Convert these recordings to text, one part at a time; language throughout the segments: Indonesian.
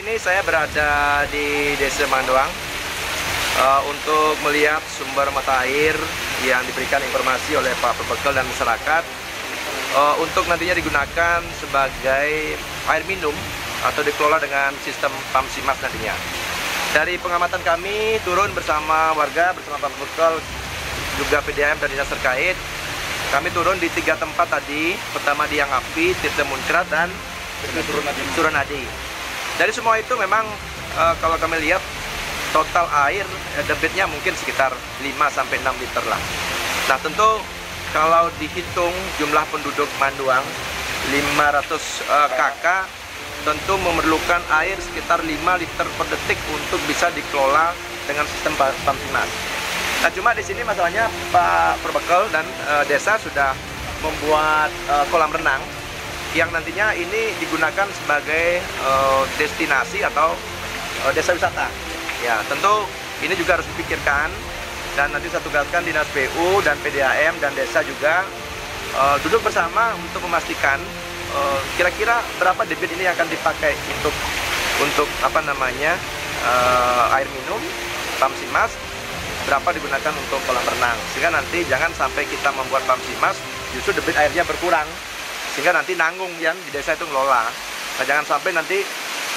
ini saya berada di Desa Mandoang untuk melihat sumber mata air yang diberikan informasi oleh Pak Perbekal dan masyarakat untuk nantinya digunakan sebagai air minum atau dikelola dengan sistem pam simas nantinya. Dari pengamatan kami turun bersama warga, bersama Pak Perbekal, juga PDAM dan dinas terkait. Kami turun di 3 tempat tadi, pertama di Yang Api, Tirta Muncrat, dan Suranadi. Dari semua itu memang kalau kami lihat total air debitnya mungkin sekitar 5-6 liter lah. Nah tentu kalau dihitung jumlah penduduk Mandoang 500 KK tentu memerlukan air sekitar 5 liter per detik untuk bisa dikelola dengan sistem pam simas. Nah cuma di sini masalahnya Pak Perbekal dan desa sudah membuat kolam renang yang nantinya ini digunakan sebagai destinasi atau desa wisata. Ya tentu ini juga harus dipikirkan dan nanti saya tugaskan Dinas PU dan PDAM dan desa juga duduk bersama untuk memastikan kira-kira berapa debit ini akan dipakai untuk air minum, pam simas, berapa digunakan untuk kolam renang, sehingga nanti jangan sampai kita membuat pam simas justru debit airnya berkurang sehingga nanti nanggung yang di desa itu ngelola. Nah jangan sampai nanti,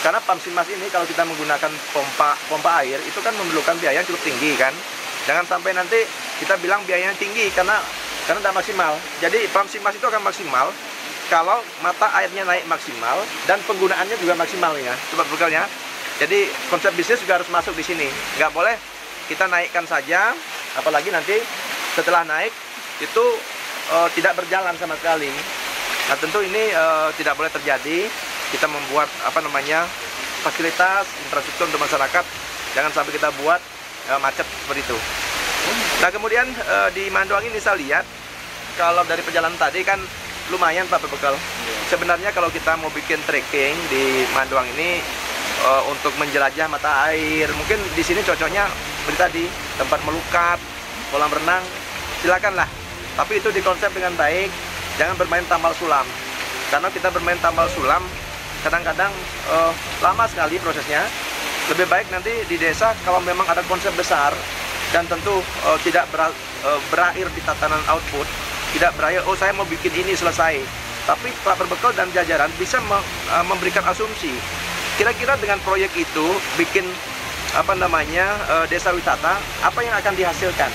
karena pam simas ini kalau kita menggunakan pompa air itu kan memerlukan biaya yang cukup tinggi kan. Jangan sampai nanti kita bilang biayanya tinggi karena tidak maksimal. Jadi pam simas itu akan maksimal kalau mata airnya naik maksimal dan penggunaannya juga maksimal ya, sobat bekalnya. Jadi konsep bisnis juga harus masuk di sini. Nggak boleh kita naikkan saja, apalagi nanti setelah naik itu tidak berjalan sama sekali. Nah tentu ini tidak boleh terjadi. Kita membuat fasilitas infrastruktur untuk masyarakat, jangan sampai kita buat macet seperti itu. Nah kemudian di Mandoang ini saya lihat kalau dari perjalanan tadi kan lumayan Pak Perbekal. Sebenarnya kalau kita mau bikin trekking di Mandoang ini untuk menjelajah mata air, mungkin di sini cocoknya seperti tadi tempat melukat, kolam renang, silakanlah. Tapi itu dikonsep dengan baik, jangan bermain tambal sulam. Karena kita bermain tambal sulam kadang-kadang lama sekali prosesnya. Lebih baik nanti di desa kalau memang ada konsep besar dan tentu tidak berakhir di tatanan output, tidak berakhir oh saya mau bikin ini selesai. Tapi Pak Perbekal dan jajaran bisa memberikan asumsi kira-kira dengan proyek itu bikin desa wisata, apa yang akan dihasilkan.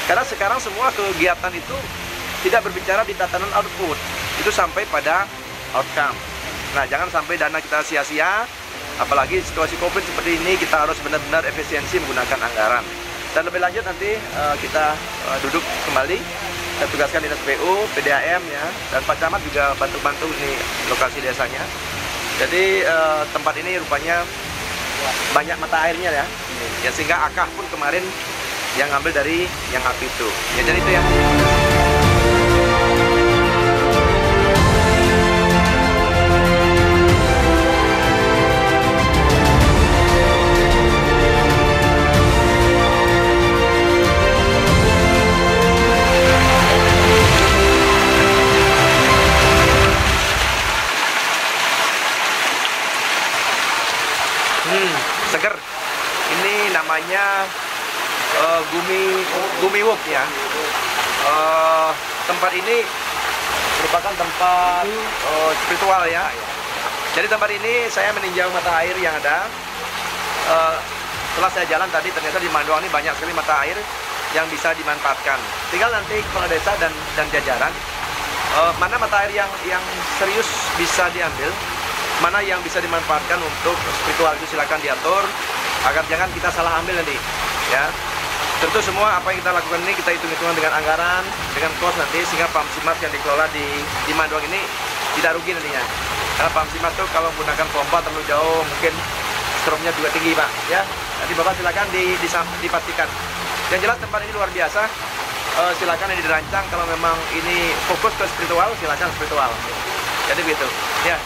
Karena sekarang semua kegiatan itu tidak berbicara di tatanan output, itu sampai pada outcome. Nah jangan sampai dana kita sia-sia, apalagi situasi COVID seperti ini, kita harus benar-benar efisiensi menggunakan anggaran. Dan lebih lanjut nanti kita duduk kembali, saya tugaskan Dinas PU, PDAM ya, dan Pak Camat juga bantu-bantu ini lokasi desanya. Jadi tempat ini rupanya banyak mata airnya ya, sehingga akah pun kemarin yang ngambil dari Yang Api itu. Ya jadi itu ya. Seger. Ini namanya Gumiwuk ya. Tempat ini merupakan tempat spiritual ya. Jadi tempat ini saya meninjau mata air yang ada. Setelah saya jalan tadi ternyata di Mandoang ini banyak sekali mata air yang bisa dimanfaatkan. Tinggal nanti kepala desa dan jajaran mana mata air yang serius bisa diambil, mana yang bisa dimanfaatkan untuk spiritual itu silakan diatur agar jangan kita salah ambil nanti ya. Tentu semua apa yang kita lakukan ini kita hitung-hitungan dengan anggaran, dengan kos nanti, sehingga pam simas yang dikelola di Mandoang ini tidak rugi nantinya. Karena pam simas itu kalau menggunakan pompa terlalu jauh mungkin stromnya juga tinggi Pak ya. Nanti Bapak silakan dipastikan. Yang jelas tempat ini luar biasa. Silakan ini dirancang, kalau memang ini fokus ke spiritual silakan spiritual. Jadi begitu ya.